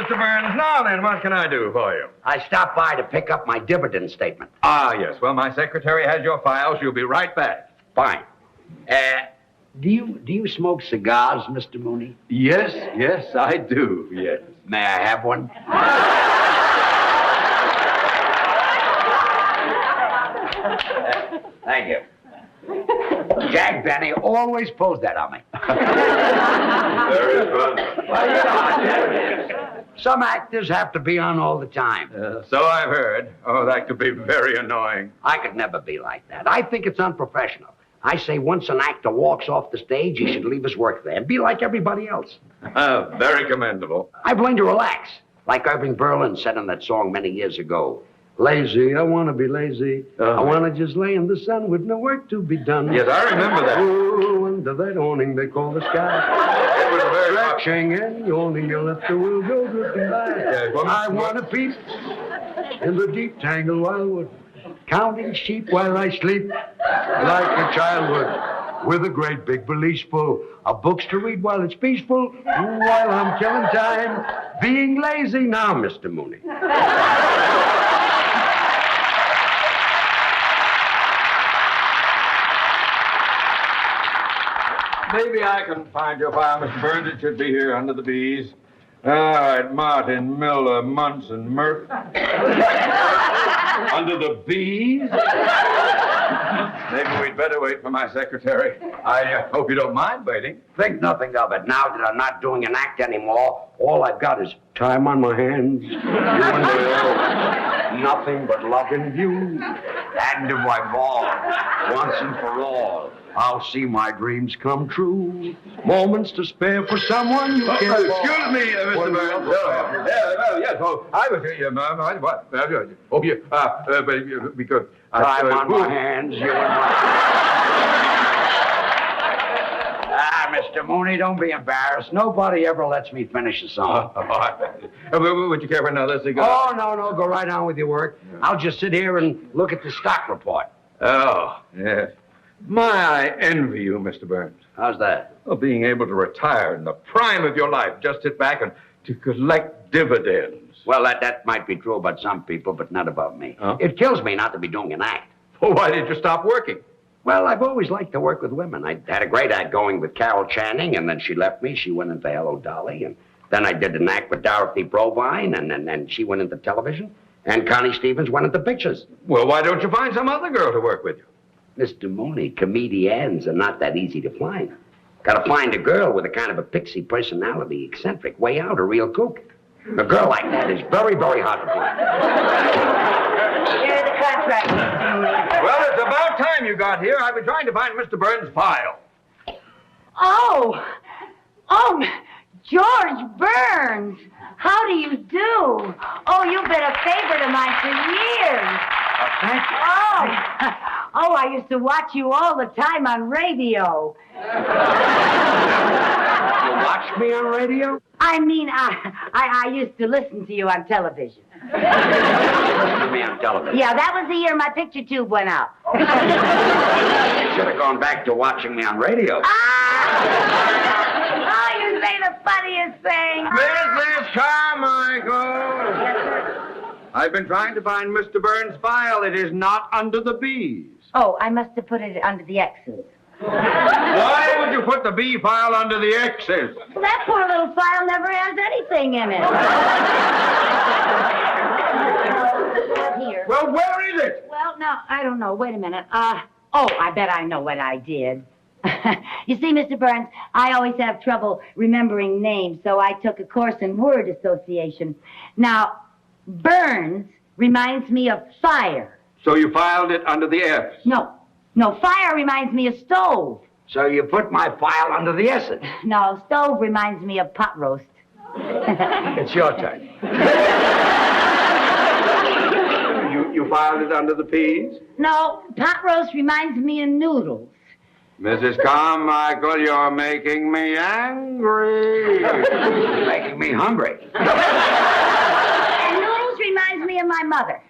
Mr. Burns. Now then, what can I do for you? I stopped by to pick up my dividend statement. Ah, yes. Well, my secretary has your file. She'll be right back. Fine. Do you smoke cigars, Mr. Mooney? Yes, I do, yes. May I have one? Thank you. Jack Benny always pulls that on me. Very fun. Well, you know, there it is. Some actors have to be on all the time. So I've heard. Oh, that could be very annoying. I could never be like that. I think it's unprofessional. I say once an actor walks off the stage, he should leave his work there and be like everybody else. Very commendable. I've learned to relax, like Irving Berlin said in that song many years ago. Lazy, I want to be lazy. I want to just lay in the sun with no work to be done. Yes, I remember that. Oh, under that awning they call the sky. It was very stretching and yawning, you let the world go drifting by. Yes, I want to peep in the deep tangled wildwood, counting sheep while I sleep, like a child would, with a great big valise full of books to read while it's peaceful, while I'm killing time, being lazy now, Mr. Mooney. Maybe I can find your file, Mr. Burns. It should be here under the B's. All right, Martin, Miller, Munson, Murphy. Under the B's? Maybe we'd better wait for my secretary. I hope you don't mind waiting. Think nothing of it. Now that I'm not doing an act anymore, all I've got is time on my hands. You and Bill. Nothing but love in view. And if I fall, once and for all, I'll see my dreams come true. Moments to spare for someone you can't. Excuse me, Mr. Burns. Yes. Oh, I was here, Ma'am. What? Oh, yeah. Because time on my hands, you and my. Mr. Mooney, don't be embarrassed. Nobody ever lets me finish a song. Would you care for another cigar? Oh, no. Go right on with your work. I'll just sit here and look at the stock report. Oh, yes. I envy you, Mr. Burns. How's that? Well, being able to retire in the prime of your life, just sit back and to collect dividends. Well, that might be true about some people, but not about me. Huh? It kills me not to be doing an act. Well, why did you stop working? Well, I've always liked to work with women. I had a great act going with Carol Channing, and then she left me. She went into Hello, Dolly, and then I did an act with Dorothy Provine, and then she went into television, and Connie Stevens went into pictures. Well, why don't you find some other girl to work with you? Mr. Mooney, comedians are not that easy to find. Got to find a girl with a kind of a pixie personality, eccentric, way out, a real kook. A girl like that is very, very hard to find. Here's the contract, Mr. Mooney. Well, it's about time you got here. I've been trying to find Mr. Burns' file. Oh, George Burns. How do you do? Oh, you've been a favorite of mine for years. Thank you. Oh, I used to watch you all the time on radio. You watched me on radio? I mean, I used to listen to you on television. Listen to me on television. Yeah, that was the year my picture tube went out. You should have gone back to watching me on radio. Oh, you say the funniest thing. Mrs. Carmichael! Yes, sir. I've been trying to find Mr. Burns' file. It is not under the B's. Oh, I must have put it under the X's. Why would you put the B file under the X's? Well, that poor little file never has anything in it. Here. Well, where is it? Well, no, I don't know. Wait a minute. I bet I know what I did. You see, Mr. Burns, I always have trouble remembering names, so I took a course in word association. Now, Burns reminds me of fire. So you filed it under the F's? No, fire reminds me of stove. So you put my file under the S's. No, stove reminds me of pot roast. It's your turn. You filed it under the P's? No, pot roast reminds me of noodles. Mrs. Carmichael, you're making me angry. You're making me hungry. And noodles reminds me of my mother.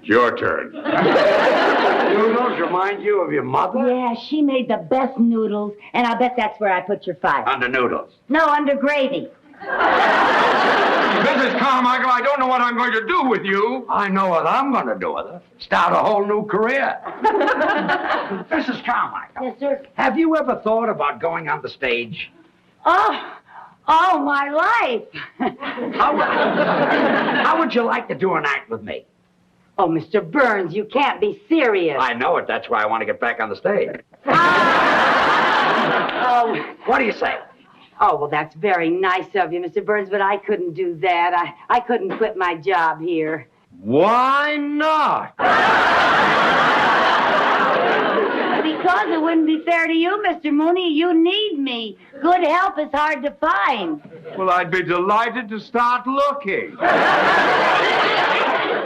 Your turn. Noodles remind you of your mother? Yeah, she made the best noodles, and I'll bet that's where I put your file. Under noodles. No, under gravy. Mrs. Carmichael, I don't know what I'm going to do with you. I know what I'm going to do with her. Start a whole new career. Mrs. Carmichael. Yes, sir. Have you ever thought about going on the stage? Oh, all my life. How would you like to do an act with me? Oh, Mr. Burns, you can't be serious. I know it. That's why I want to get back on the stage. Oh. What do you say? Oh, well, that's very nice of you, Mr. Burns, but I couldn't do that. I couldn't quit my job here. Why not? Because it wouldn't be fair to you, Mr. Mooney. You need me. Good help is hard to find. Well, I'd be delighted to start looking.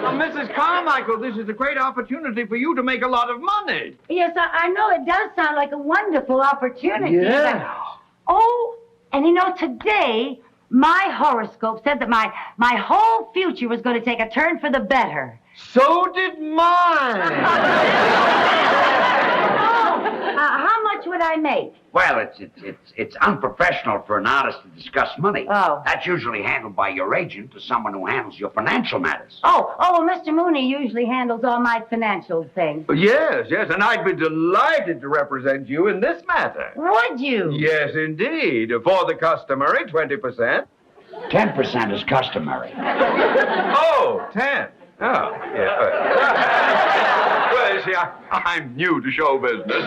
Well, Mrs. Carmichael, this is a great opportunity for you to make a lot of money. Yes, I know it does sound like a wonderful opportunity. Yeah. But, oh, and you know, today, my horoscope said that my whole future was going to take a turn for the better. So did mine. How much would I make? Well, it's unprofessional for an artist to discuss money. Oh. That's usually handled by your agent or someone who handles your financial matters. Oh, well, Mr. Mooney usually handles all my financial things. Yes, and I'd be delighted to represent you in this matter. Would you? Yes, indeed. For the customary 20%. 10% is customary. Oh, 10. Oh, yeah. Well, you see, I'm new to show business.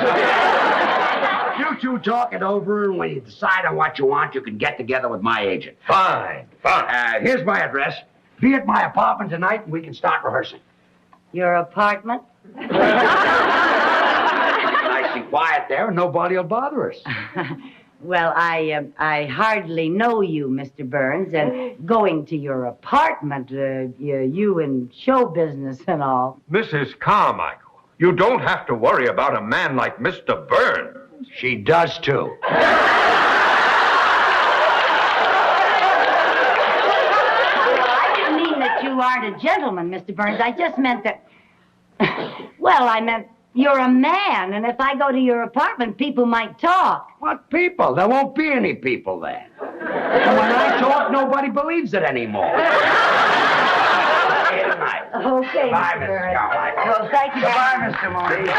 You two talk it over, and when you decide on what you want, you can get together with my agent. Fine. Here's my address. Be at my apartment tonight, and we can start rehearsing. Your apartment? Nice and quiet there, and nobody will bother us. Well, I hardly know you, Mr. Burns, and going to your apartment, you in show business and all. Mrs. Carmichael, you don't have to worry about a man like Mr. Burns. She does, too. I didn't mean that you aren't a gentleman, Mr. Burns. I just meant that... Well, I meant you're a man, and if I go to your apartment, people might talk. What people? There won't be any people there. And when I talk, nobody believes it anymore. See you tonight. Okay, Bye, Mr. Mrs. Burns. Carmichael. Well, thank you. Goodbye, Mr. Mooney.